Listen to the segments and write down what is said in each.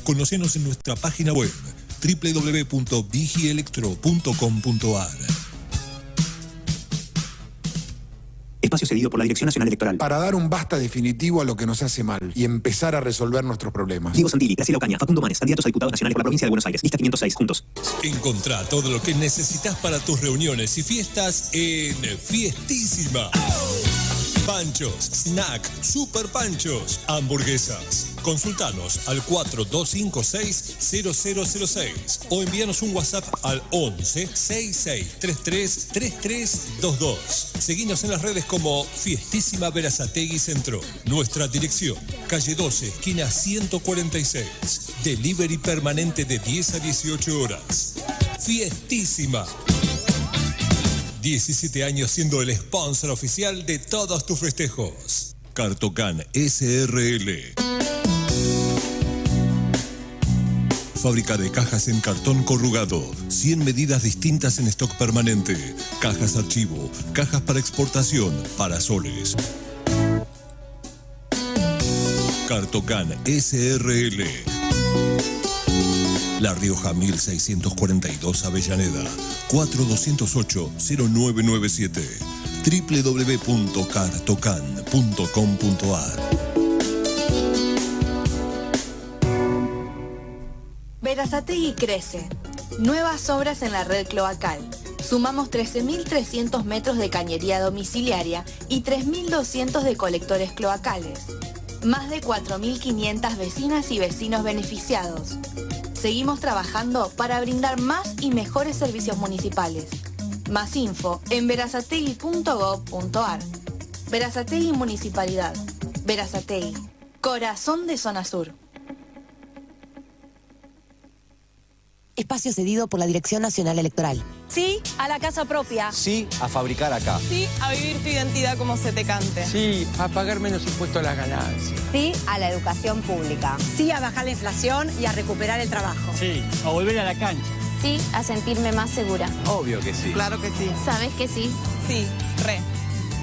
Conocenos en nuestra página web www.vigielectro.com.ar. Espacio cedido por la Dirección Nacional Electoral. Para dar un basta definitivo a lo que nos hace mal y empezar a resolver nuestros problemas. Diego Santilli, Graciela Ocaña, Facundo Manes, candidatos a diputados nacionales por la provincia de Buenos Aires. Lista 506, juntos. Encontrá todo lo que necesitas para tus reuniones y fiestas en Fiestísima. Panchos, snack, super panchos, hamburguesas. Consultanos al 4256-0006 o envíanos un WhatsApp al 11-6633-3322. Seguinos en las redes como Fiestísima Berazategui Centro. Nuestra dirección, calle 12, esquina 146. Delivery permanente de 10 a 18 horas. Fiestísima. 17 años siendo el sponsor oficial de todos tus festejos. Cartocan SRL. Fábrica de cajas en cartón corrugado. 100 medidas distintas en stock permanente. Cajas archivo, cajas para exportación, parasoles. Cartocan SRL. La Rioja 1642 Avellaneda, 4208-0997, www.cartocan.com.ar. Berazategui crece. Nuevas obras en la red cloacal. Sumamos 13.300 metros de cañería domiciliaria y 3.200 de colectores cloacales. Más de 4.500 vecinas y vecinos beneficiados. Seguimos trabajando para brindar más y mejores servicios municipales. Más info en berazategui.gov.ar. Berazategui Municipalidad. Berazategui. Corazón de Zona Sur. Espacio cedido por la Dirección Nacional Electoral. Sí a la casa propia. Sí a fabricar acá. Sí a vivir tu identidad como se te cante. Sí a pagar menos impuestos a las ganancias. Sí a la educación pública. Sí a bajar la inflación y a recuperar el trabajo. Sí a volver a la cancha. Sí a sentirme más segura. Obvio que sí. Claro que sí. ¿Sabes que sí? Sí, re.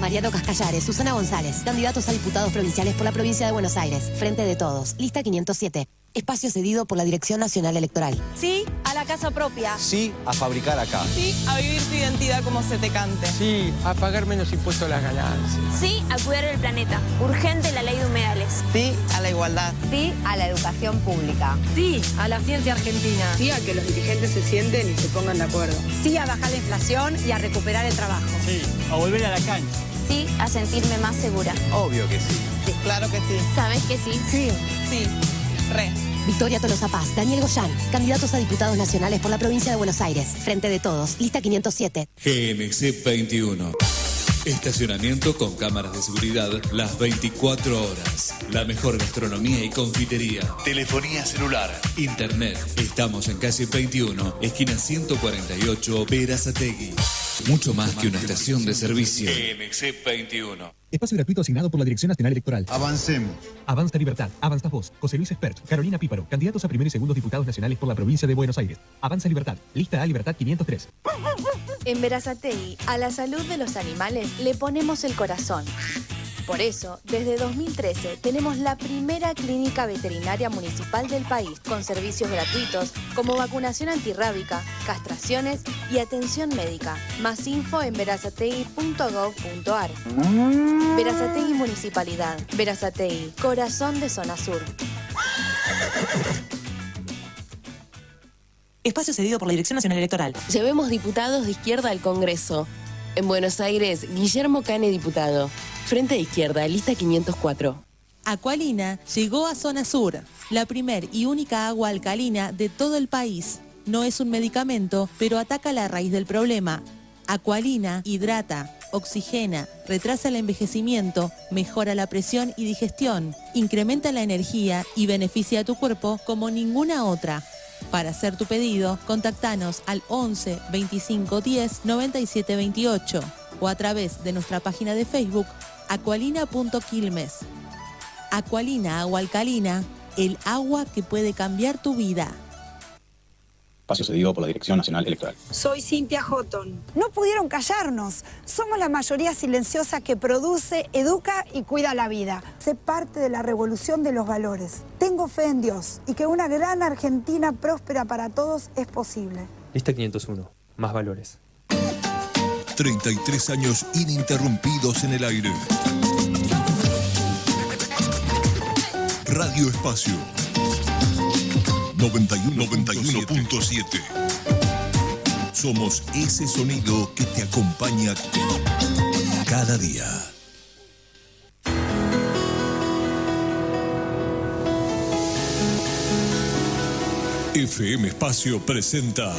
Mariano Cascallares, Susana González, candidatos a diputados provinciales por la provincia de Buenos Aires. Frente de Todos, lista 507. Espacio cedido por la Dirección Nacional Electoral. Sí a la casa propia. Sí a fabricar acá. Sí a vivir tu identidad como se te cante. Sí a pagar menos impuestos a las ganancias. Sí a cuidar el planeta. Urgente la ley de humedales. Sí a la igualdad. Sí a la educación pública. Sí a la ciencia argentina. Sí a que los dirigentes se sienten y se pongan de acuerdo. Sí a bajar la inflación y a recuperar el trabajo. Sí a volver a la cancha. Sí a sentirme más segura. Obvio que sí. Sí, claro que sí. ¿Sabes que sí? Sí. Sí, re. Victoria Tolosa Paz, Daniel Goyán, candidatos a diputados nacionales por la provincia de Buenos Aires. Frente de Todos, lista 507. GNC 21. Estacionamiento con cámaras de seguridad las 24 horas. La mejor gastronomía y confitería. Telefonía celular. Internet. Estamos en calle 21, esquina 148, Berazategui. Mucho más que una estación de servicio. GNC 21. Espacio gratuito asignado por la Dirección Nacional Electoral. Avancemos. Avanza Libertad, Avanza Vos, José Luis Espert, Carolina Píparo, candidatos a primer y segundo diputados nacionales por la provincia de Buenos Aires. Avanza Libertad, lista A Libertad 503. En Berazategui, a la salud de los animales le ponemos el corazón. Por eso, desde 2013 tenemos la primera clínica veterinaria municipal del país con servicios gratuitos como vacunación antirrábica, castraciones y atención médica. Más info en berazategui.gov.ar. Berazategui Municipalidad. Berazategui, corazón de Zona Sur. Espacio cedido por la Dirección Nacional Electoral. Llevemos diputados de izquierda al Congreso. En Buenos Aires, Guillermo Cane, diputado. Frente de Izquierda, lista 504. Aqualina llegó a Zona Sur, la primer y única agua alcalina de todo el país. No es un medicamento, pero ataca la raíz del problema. Aqualina hidrata, oxigena, retrasa el envejecimiento, mejora la presión y digestión, incrementa la energía y beneficia a tu cuerpo como ninguna otra. Para hacer tu pedido, contactanos al 11 25 10 97 28 o a través de nuestra página de Facebook aqualina.quilmes. Aqualina Agua Alcalina, el agua que puede cambiar tu vida. espacio cedido por la Dirección Nacional Electoral. Soy Cintia Houghton. No pudieron callarnos. Somos la mayoría silenciosa que produce, educa y cuida la vida. Sé parte de la revolución de los valores. Tengo fe en Dios y que una gran Argentina próspera para todos es posible. Lista 501. Más valores. 33 años ininterrumpidos en el aire. Radio Espacio 91.7. Somos ese sonido que te acompaña cada día. FM Espacio presenta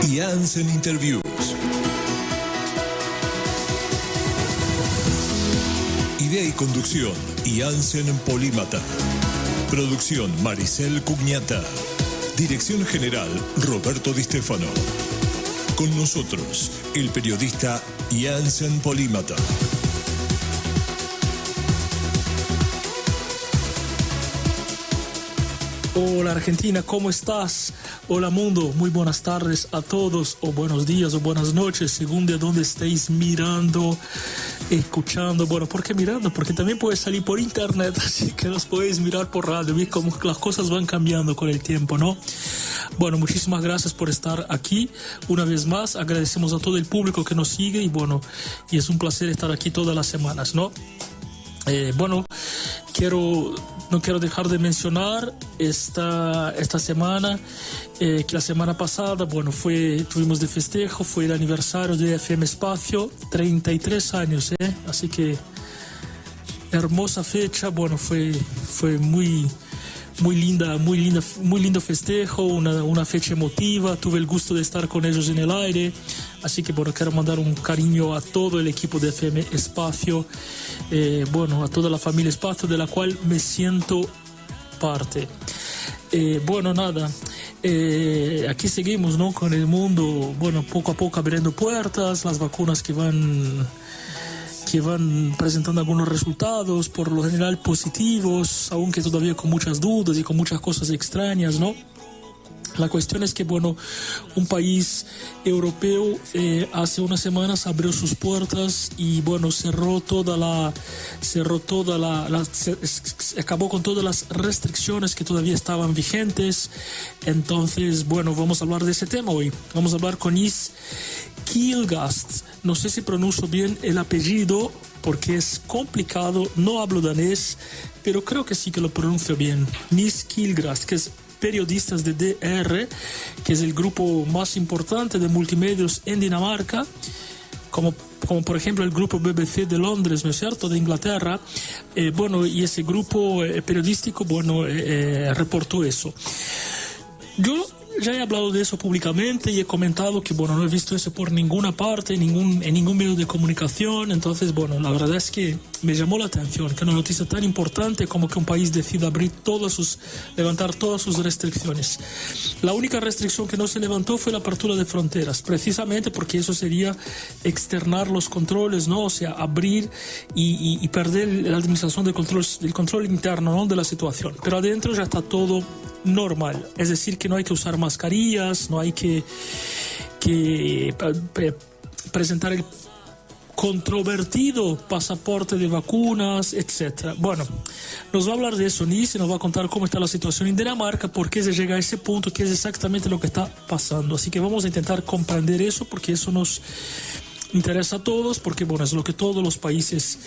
Iaenzen Interviews. Idea y conducción, Iaenzen Polímata. Producción, Maricel Cugniata. Dirección general, Roberto Di Stefano. Con nosotros, el periodista Iaenzen Polímata. Hola Argentina, ¿cómo estás? Hola mundo, muy buenas tardes a todos, o buenos días o buenas noches, según de dónde estéis mirando, escuchando. Bueno, ¿por qué mirando? Porque también puedes salir por internet, así que nos podéis mirar por radio. ¿Ves cómo las cosas van cambiando con el tiempo, no? Bueno, muchísimas gracias por estar aquí una vez más. Agradecemos a todo el público que nos sigue y bueno, y es un placer estar aquí todas las semanas, ¿no? Bueno, no quiero dejar de mencionar esta semana que la semana pasada, bueno, tuvimos de festejo, fue el aniversario de FM Espacio, 33 años, así que hermosa fecha, bueno, fue muy lindo festejo, una fecha emotiva, tuve el gusto de estar con ellos en el aire, así que bueno, quiero mandar un cariño a todo el equipo de FM Espacio, bueno, a toda la familia Espacio de la cual me siento parte. Bueno, nada, aquí seguimos, ¿no? Con el mundo, bueno, poco a poco abriendo puertas, las vacunas que van presentando algunos resultados, por lo general positivos, aunque todavía con muchas dudas y con muchas cosas extrañas, ¿no? La cuestión es que, bueno, un país europeo hace unas semanas abrió sus puertas y, bueno, acabó con todas las restricciones que todavía estaban vigentes. Entonces, bueno, vamos a hablar de ese tema hoy. Vamos a hablar con Nis Kieglast. No sé si pronuncio bien el apellido porque es complicado, no hablo danés, pero creo que sí que lo pronuncio bien. Nis Kieglast, que es periodistas de DR, que es el grupo más importante de multimedios en Dinamarca, como por ejemplo el grupo BBC de Londres, ¿no es cierto?, de Inglaterra, bueno, y ese grupo periodístico, bueno, reportó eso. Yo ya he hablado de eso públicamente y he comentado que, bueno, no he visto eso por ninguna parte, en ningún medio de comunicación. Entonces, bueno, la verdad es que me llamó la atención que una noticia tan importante como que un país decida levantar todas sus restricciones. La única restricción que no se levantó fue la apertura de fronteras, precisamente porque eso sería externar los controles, ¿no? O sea, abrir y perder la administración del control interno, ¿no?, de la situación. Pero adentro ya está todo normal, es decir, que no hay que usar mascarillas, no hay que presentar el controvertido pasaporte de vacunas, etc. Bueno, nos va a hablar de eso Nis y nos va a contar cómo está la situación en Dinamarca, por qué se llega a ese punto, qué es exactamente lo que está pasando. Así que vamos a intentar comprender eso porque eso nos interesa a todos, porque bueno, es lo que todos los países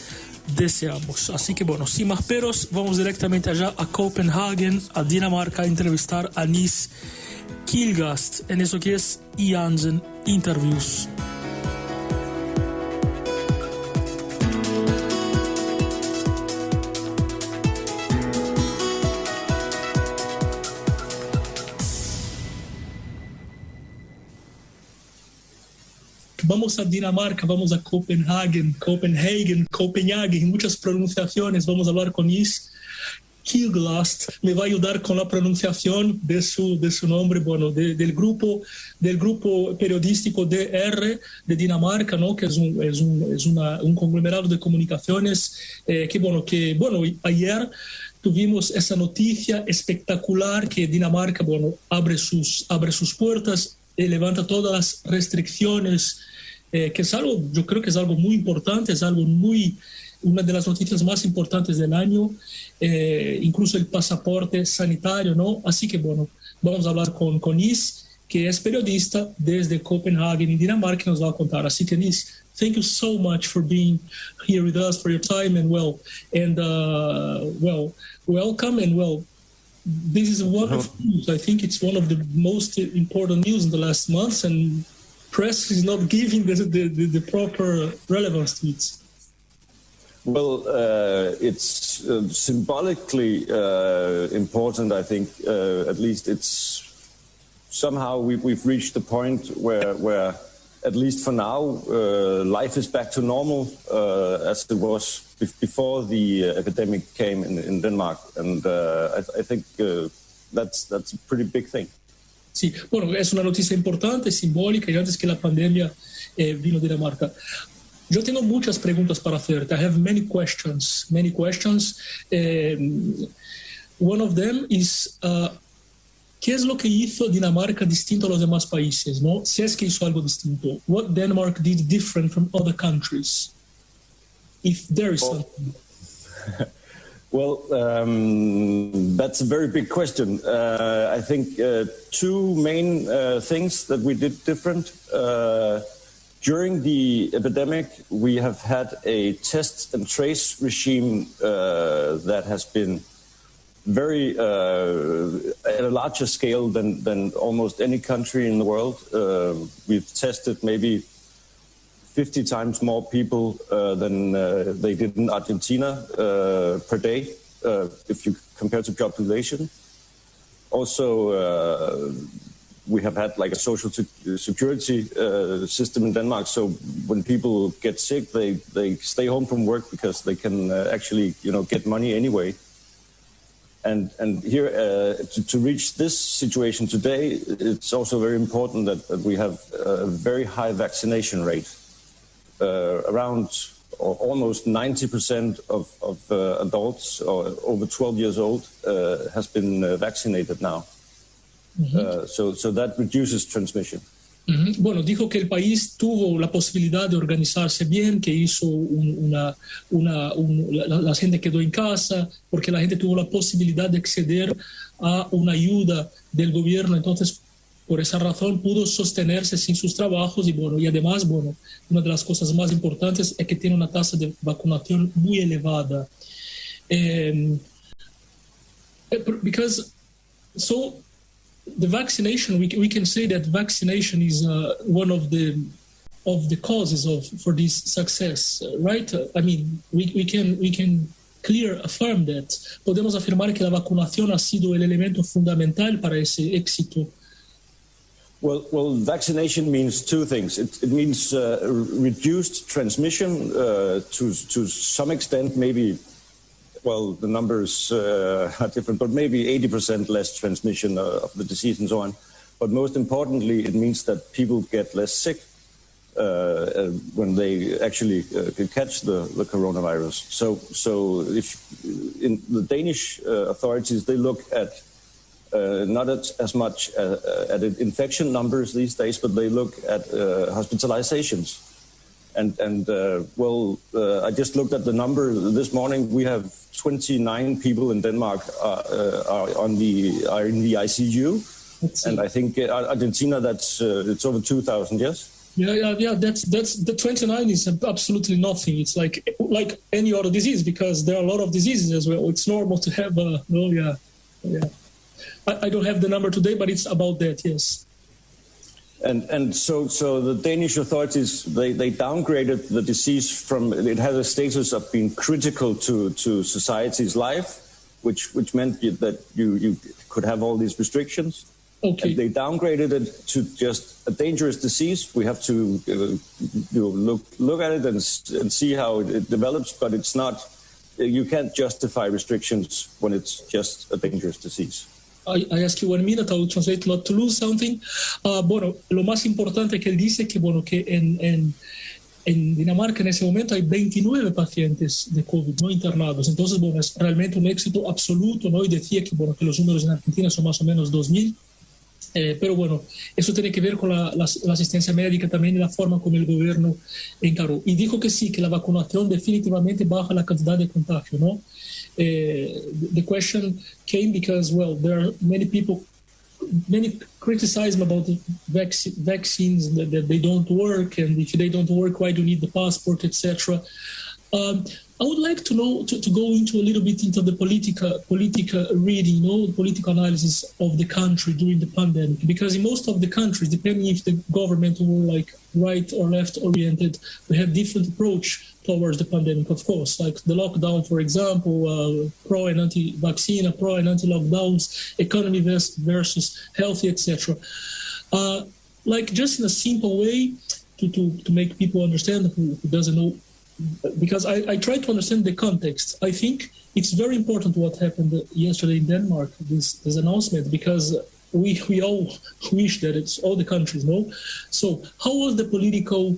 deseamos. Así que bueno, sin más peros, vamos directamente allá a Copenhague, a Dinamarca, a entrevistar a Nis Kieglast en eso que es Iaenzen Interviews. Vamos a Dinamarca, vamos a Copenhague, muchas pronunciaciones. Vamos a hablar con Nis Kieglast. Me va a ayudar con la pronunciación de su nombre, bueno, del grupo periodístico DR de Dinamarca, ¿no? Que es un conglomerado de comunicaciones que ayer tuvimos esa noticia espectacular que Dinamarca, bueno, abre sus puertas y levanta todas las restricciones, que es algo, yo creo que es algo muy importante, es algo una de las noticias más importantes del año, incluso el pasaporte sanitario, ¿no? Así que, bueno, vamos a hablar con Nis, que es periodista desde Copenhague, en Dinamarca, que nos va a contar. Así que, Nis, thank you so much for being here with us, for your time, and welcome, and this is wonderful news. I think it's one of the most important news in the last months, and press is not giving the proper relevance to it. Well, it's symbolically important, I think. At least it's somehow we've reached the point where at least for now, life is back to normal as it was before the epidemic came in Denmark. And I think that's a pretty big thing. Sí, bueno, es una noticia importante, simbólica, y antes que la pandemia vino a Dinamarca. Yo tengo muchas preguntas para hacerte. I have many questions. One of them is, ¿qué es lo que hizo Dinamarca distinto a los demás países? ¿No? Si es que hizo algo distinto. What Denmark did different from other countries? If there is something. Well, that's a very big question. I think two main things that we did different. During the epidemic, we have had a test and trace regime that has been very at a larger scale than almost any country in the world. We've tested maybe 50 times more people than they did in Argentina per day, if you compare to population. Also, we have had like a social security system in Denmark. So when people get sick, they stay home from work because they can actually, get money anyway. And here, to reach this situation today, it's also very important that we have a very high vaccination rate. Around or almost 90% of adults or over 12 years old has been vaccinated now. So that reduces transmission. Bueno, dijo que el país tuvo la posibilidad de organizarse bien, que hizo la gente quedó en casa, porque la gente tuvo la posibilidad de acceder a una ayuda del gobierno. Entonces, por esa razón pudo sostenerse sin sus trabajos y además, una de las cosas más importantes es que tiene una tasa de vacunación muy elevada. The vaccination, we can say that vaccination is one of the causes for this success, right? I mean, we can affirm that. Podemos afirmar que la vacunación ha sido el elemento fundamental para ese éxito. Well, vaccination means two things. It means reduced transmission to some extent, maybe. Well, the numbers are different, but maybe 80% less transmission of the disease and so on. But most importantly, it means that people get less sick when they actually catch the coronavirus. So if in the Danish authorities, they look at not as much at infection numbers these days, but they look at hospitalizations. And I just looked at the number this morning. We have 29 people in Denmark are in the ICU, and I think Argentina it's over 2,000. Yes. Yeah. That's the 29 is absolutely nothing. It's like any other disease because there are a lot of diseases as well. It's normal to have I don't have the number today, but it's about that. Yes. And so the Danish authorities, they downgraded the disease from, it had a status of being critical to society's life, which meant that you could have all these restrictions. Okay. And they downgraded it to just a dangerous disease. We have to look at it and see how it develops, but it's not, you can't justify restrictions when it's just a dangerous disease. I ask you 1 minute, I will translate not to lose something. Lo más importante que él dice que en En Dinamarca en ese momento hay 29 pacientes de COVID no internados. Entonces, bueno, es realmente un éxito absoluto, ¿no? Y decía que, bueno, que los números en Argentina son más o menos 2.000. Pero bueno, eso tiene que ver con la asistencia médica también y la forma como el gobierno encaró. Y dijo que sí, que la vacunación definitivamente baja la cantidad de contagio, ¿no? The question came because, well, there are many criticism about the vaccines, that they don't work, and if they don't work, why do you need the passport, etc. I would like to know, to go into a little bit into the political reading, the political analysis of the country during the pandemic, because in most of the countries, depending if the government were like right or left oriented, we have different approach towards the pandemic, of course, like the lockdown, for example, pro and anti-vaccine, pro and anti-lockdowns, economy versus healthy, etc. Like just in a simple way to make people understand who doesn't know, because I try to understand the context. I think it's very important what happened yesterday in Denmark, this announcement, because we all wish that it's all the countries, no? So how was the political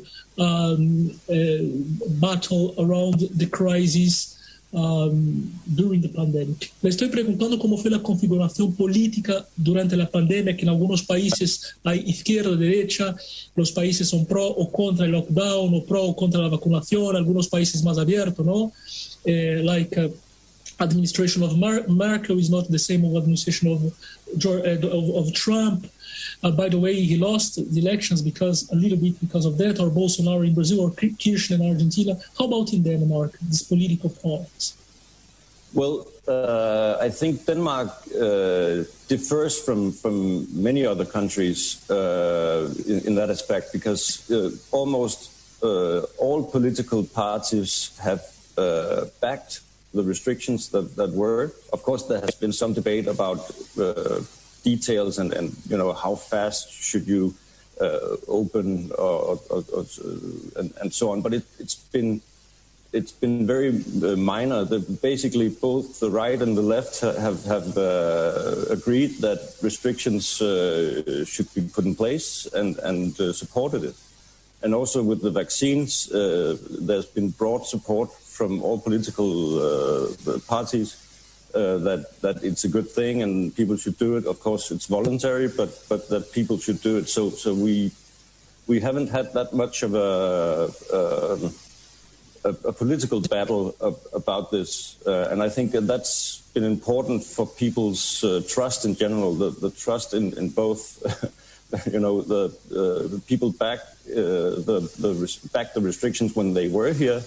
battle around the crisis during the pandemic? Le estoy preguntando cómo fue la configuración política durante la pandemia, que en algunos países hay izquierda, derecha, los países son pro o contra el lockdown, o pro o contra la vacunación, algunos países más abiertos, ¿no? Administration of Merkel is not the same as administration of Trump. By the way, he lost the elections a little bit because of that, or Bolsonaro in Brazil, or Kirchner in Argentina. How about in Denmark, this political politics? Well, I think Denmark differs from many other countries in that aspect, because almost all political parties have backed the restrictions that were. Of course, there has been some debate about details and how fast should you open and so on. But it's been very minor. Basically, both the right and the left have agreed that restrictions should be put in place and supported it. And also with the vaccines, there's been broad support from all political parties that it's a good thing and people should do it. Of course, it's voluntary, but that people should do it. So we haven't had that much of a political battle about this, and I think that's been important for people's trust in general. The trust in both, the people back the restrictions when they were here.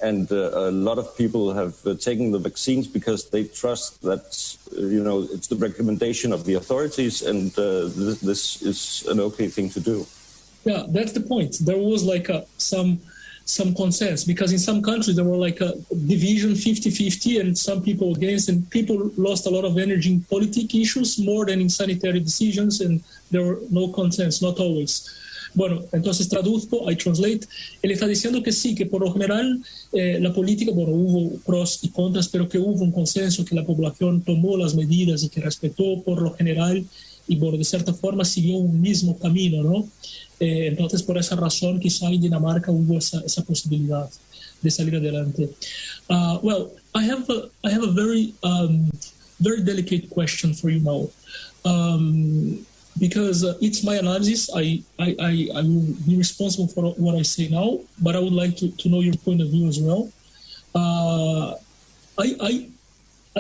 And a lot of people have taken the vaccines because they trust that, it's the recommendation of the authorities, and this is an okay thing to do. Yeah, that's the point. There was some consensus, because in some countries there were like a division 50-50 and some people against, and people lost a lot of energy in political issues more than in sanitary decisions, and there were no consensus, not always. Bueno, entonces traduzco, I translate. Él está diciendo que sí, que por lo general la política, hubo pros y contras, pero que hubo un consenso, que la población tomó las medidas y que respetó por lo general y, de cierta forma siguió un mismo camino, ¿no? Entonces, por esa razón, quizá en Dinamarca hubo esa posibilidad de salir adelante. Well, I have a very delicate question for you now. Because it's my analysis, I will be responsible for what I say now, but I would like to know your point of view as well. I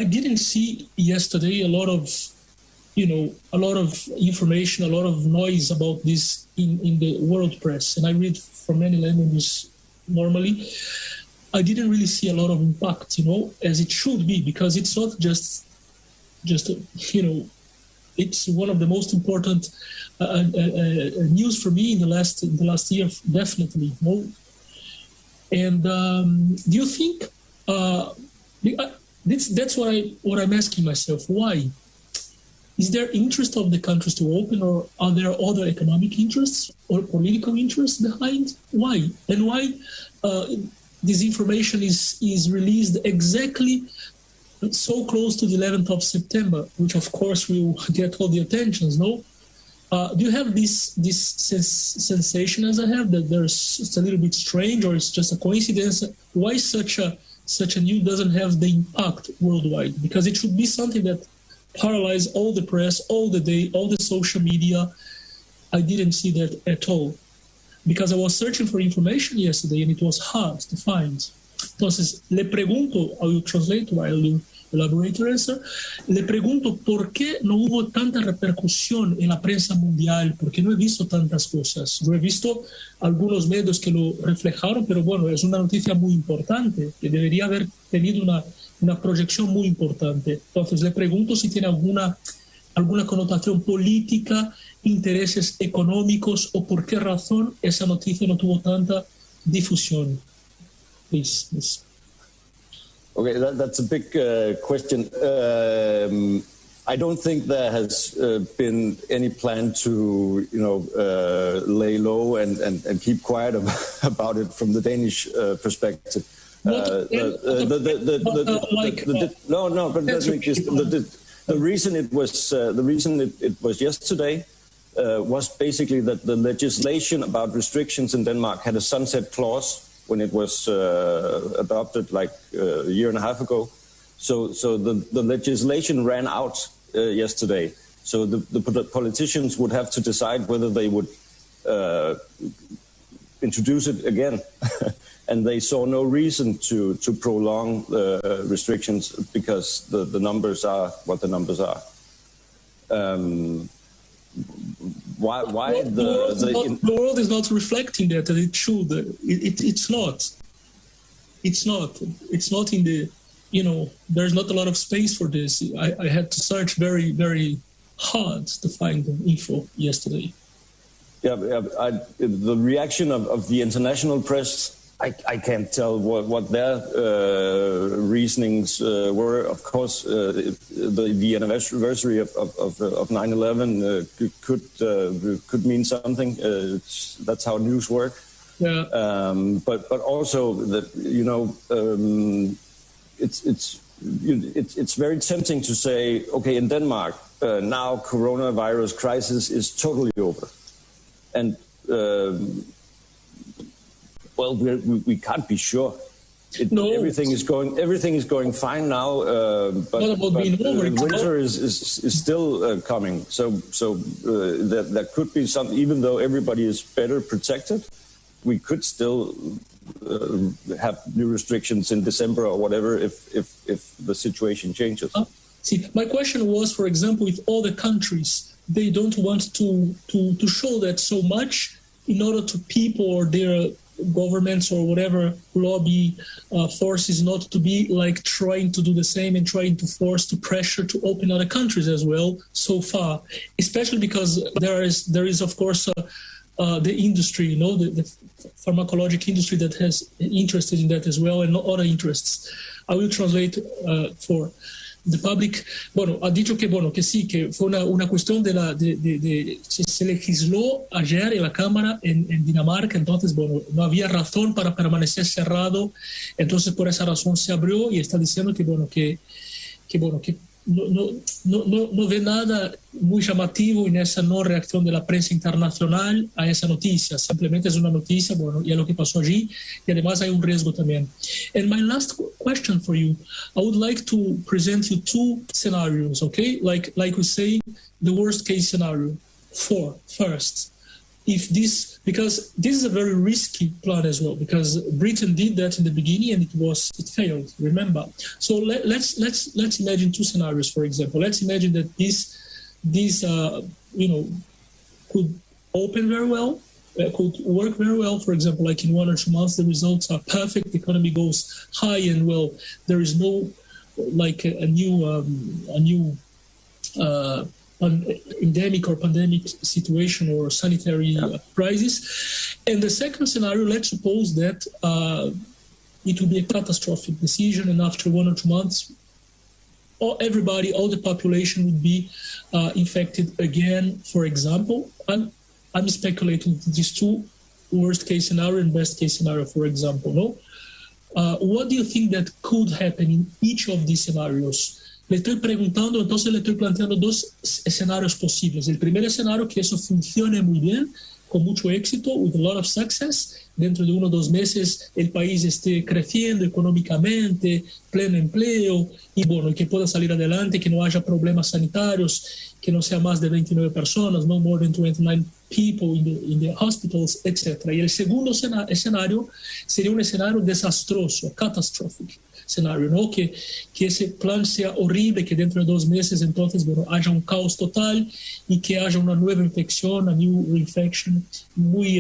didn't see yesterday a lot of information, a lot of noise about this in the world press, and I read from many languages normally. I didn't really see a lot of impact, as it should be, because it's not just it's one of the most important news for me in the last year, definitely. And do you think that's what I'm asking myself? Why? Is there interest of the countries to open, or are there other economic interests or political interests behind? Why? And why this information is released exactly so close to the 11th of September, which of course will get all the attentions, no? Do you have this sensation as I have that it's a little bit strange, or it's just a coincidence? Why such a news doesn't have the impact worldwide? Because it should be something that paralyzes all the press, all the day, all the social media. I didn't see that at all. Because I was searching for information yesterday and it was hard to find. Entonces, le pregunto, I will translate while you elaborate your answer, le pregunto por qué no hubo tanta repercusión en la prensa mundial, porque no he visto tantas cosas. Yo he visto algunos medios que lo reflejaron, pero bueno, es una noticia muy importante, que debería haber tenido una proyección muy importante. Entonces, le pregunto si tiene alguna connotación política, intereses económicos, o por qué razón esa noticia no tuvo tanta difusión. Please. Okay, that's a big question. I don't think there has been any plan to, lay low and keep quiet about it from the Danish perspective. The reason it was yesterday was basically that the legislation about restrictions in Denmark had a sunset clause when it was adopted like a year and a half ago. So the legislation ran out yesterday. So the politicians would have to decide whether they would introduce it again. And they saw no reason to prolong the restrictions because the numbers are what the numbers are. The world is not reflecting that it should. It's not. It's not in the. There's not a lot of space for this. I had to search very, very hard to find the info yesterday. Yeah, the reaction of the international press, I can't tell what their reasonings were. Of course, the anniversary of 9/11 could mean something. That's how news work. Yeah. But also that it's very tempting to say, okay, in Denmark now coronavirus crisis is totally over, and well, we can't be sure. Everything is going fine now, but winter is still coming. So there could be some. Even though everybody is better protected, we could still have new restrictions in December or whatever if the situation changes. See, my question was, for example, if all the countries they don't want to show that so much in order to people or their governments or whatever lobby forces not to be like trying to do the same and trying to force to pressure to open other countries as well so far, especially because there is of course the industry, the pharmacologic industry that has interested in that as well, and other interests. I will translate for the public. Bueno, ha dicho que sí, que fue una cuestión se legisló ayer en la Cámara en Dinamarca, entonces, no había razón para permanecer cerrado, entonces por esa razón se abrió y está diciendo que no ve nada muy llamativo en esa no reacción de la prensa internacional a esa noticia. Simplemente es una noticia, y es lo que pasó allí, y además hay un riesgo también. And my last question for you, I would like to present you two scenarios, okay? Like we say, the worst case scenario. First, because this is a very risky plan as well, because Britain did that in the beginning and it failed, remember. So let's imagine two scenarios, for example. Let's imagine that this could open very well, could work very well. For example, like in 1 or 2 months, the results are perfect, the economy goes high, and well, there is no like a new endemic or pandemic situation or sanitary crisis. And the second scenario, let's suppose that it will be a catastrophic decision, and after 1 or 2 months, all the population would be infected again, for example. I'm speculating these two worst case scenario and best case scenario, for example. What do you think that could happen in each of these scenarios? le estoy preguntando, entonces le estoy planteando dos escenarios posibles. El primer escenario, que eso funcione muy bien, con mucho éxito, with a lot of success, dentro de 1 o 2 meses el país esté creciendo económicamente, pleno empleo, y bueno, que pueda salir adelante, que no haya problemas sanitarios, que no sea más de 29 personas, no more than 29 people in the hospitals, etc. Y el segundo escenario sería un escenario desastroso, catastrophic escenario, ¿no? Que ese plan sea horrible, que dentro de 2 meses entonces, bueno, haya un caos total y que haya una nueva infección, a new reinfection muy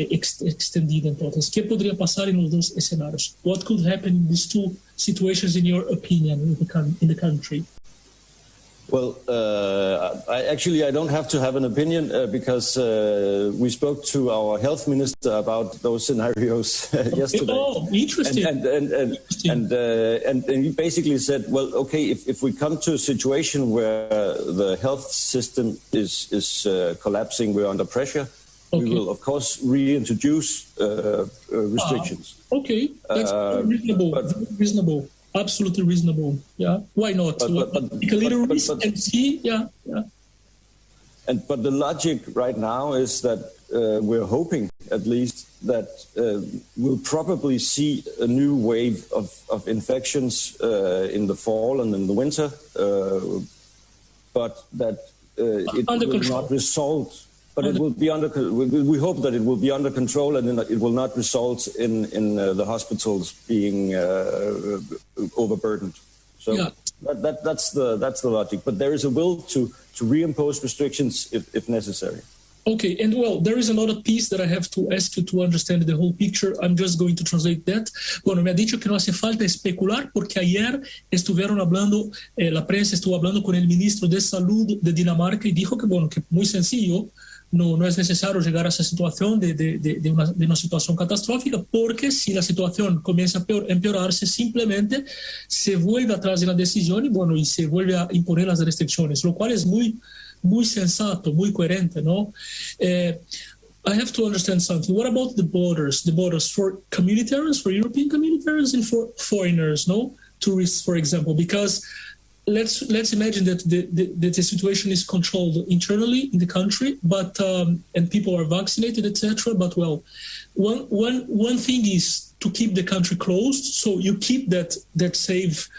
extendida. Entonces, ¿qué podría pasar en los dos escenarios? What could happen in these two situations, in your opinion, in the country? Well, I don't have to have an opinion because we spoke to our health minister about those scenarios yesterday. Oh, interesting. And he basically said, well, okay, if we come to a situation where the health system is collapsing, we're under pressure, we will, of course, reintroduce restrictions. Okay, that's reasonable. Absolutely reasonable. Yeah, why not? Take a little risk and see. Yeah. But the logic right now is that we're hoping, at least, that we'll probably see a new wave of infections in the fall and in the winter, but that it will not result. But it will be under. We hope that it will be under control, and it will not result in the hospitals being overburdened. So that's the logic. But there is a will to reimpose restrictions if necessary. Okay, and well, there is another piece that I have to ask you to understand the whole picture. I'm just going to translate that. Bueno, me ha dicho que no hace falta especular porque ayer estuvieron hablando, la prensa estuvo hablando con el ministro de Salud de Dinamarca y dijo que, bueno, que muy sencillo. No es necesario llegar a esa situación de una situación catastrófica, porque si la situación comienza a empeorarse, simplemente se vuelve atrás de la decisión y se vuelve a imponer las restricciones, lo cual es muy, muy sensato, muy coherente, ¿no? I have to understand something. What about the borders? The borders for communitarians, for European communitarians, and for foreigners, no? Tourists, for example, because let's imagine that the situation is controlled internally in the country, but and people are vaccinated, etc. But well, one thing is to keep the country closed, so you keep that safe,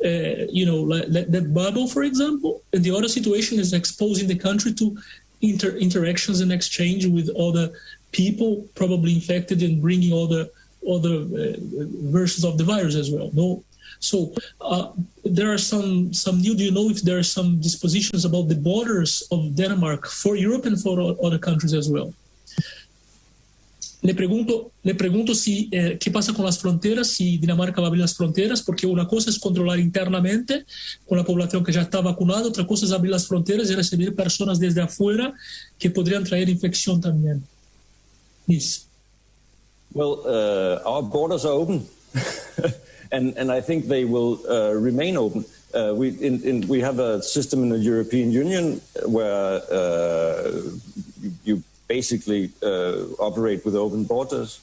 that bubble, for example. And the other situation is exposing the country to interactions and exchange with other people probably infected and bringing other versions of the virus as well. No. So there are some new. Do you know if there are some dispositions about the borders of Denmark for Europe and for other countries as well? Le pregunto si qué pasa con las fronteras, si Dinamarca va a abrir las fronteras, porque una cosa es controlar internamente con la población que ya está vacunada, otra cosa es abrir las fronteras y recibir personas desde afuera que podrían traer infección también. Nis. Well, our borders are open. And I think they will remain open. We have a system in the European Union where you basically operate with open borders.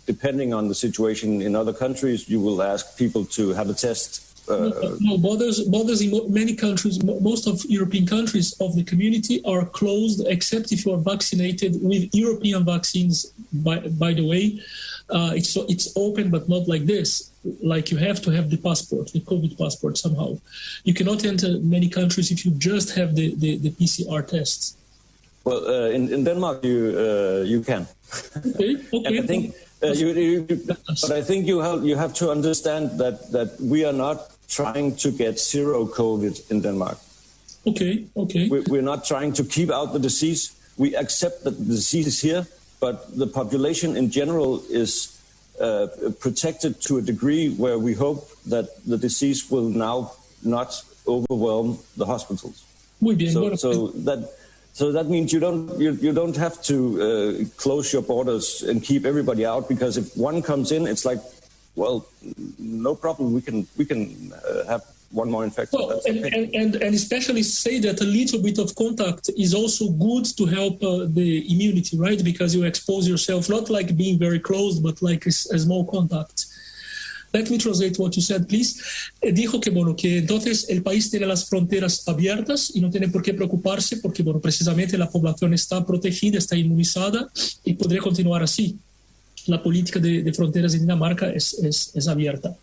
Depending on the situation in other countries, you will ask people to have a test. No, borders in many countries, most of European countries of the community are closed, except if you are vaccinated with European vaccines. By the way, it's open, but not like this. Like you have to have the passport, the COVID passport somehow. You cannot enter many countries if you just have the PCR tests. Well, in Denmark you can. Okay. And I think but I think you have to understand that we are not trying to get zero COVID in Denmark. Okay. We're not trying to keep out the disease. We accept that the disease is here, but the population in general is protected to a degree where we hope that the disease will now not overwhelm the hospitals. Muy bien. So that means you don't have to close your borders and keep everybody out, because if one comes in, it's like, well, no problem. We can have one more infection. Well, and especially say that a little bit of contact is also good to help the immunity, right? Because you expose yourself, not like being very close, but like a small contact. Let me translate what you said, please. Dijo que, bueno, que entonces el país tiene las fronteras abiertas y no tiene por qué preocuparse porque, bueno, precisamente la población está protegida, está inmunizada y podría continuar así. La política de fronteras de Dinamarca es abierta.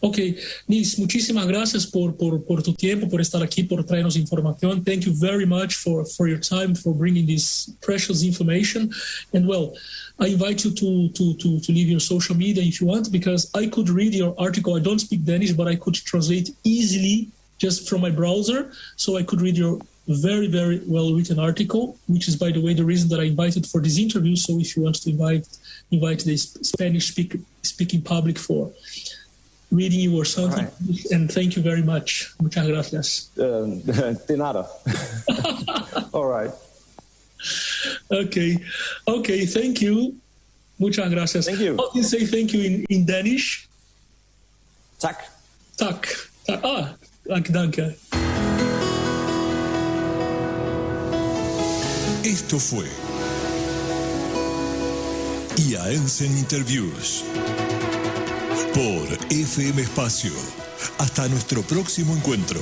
Ok, Nis, muchísimas gracias por tu tiempo, por estar aquí, por traernos información. Thank you very much for your time, for bringing this precious information. And well, I invite you to leave your social media if you want, because I could read your article. I don't speak Danish, but I could translate easily just from my browser. So I could read your very, very well-written article, which is, by the way, the reason that I invited for this interview. So if you want to invite the Spanish-speaking public for reading you or something, right. And thank you very much. Muchas gracias. De nada. All right. Okay, thank you. Muchas gracias. Thank you. How do you say thank you in Danish? Tak. Tak. Danke. Esto fue Iaenzen Interviews por FM Espacio. Hasta nuestro próximo encuentro.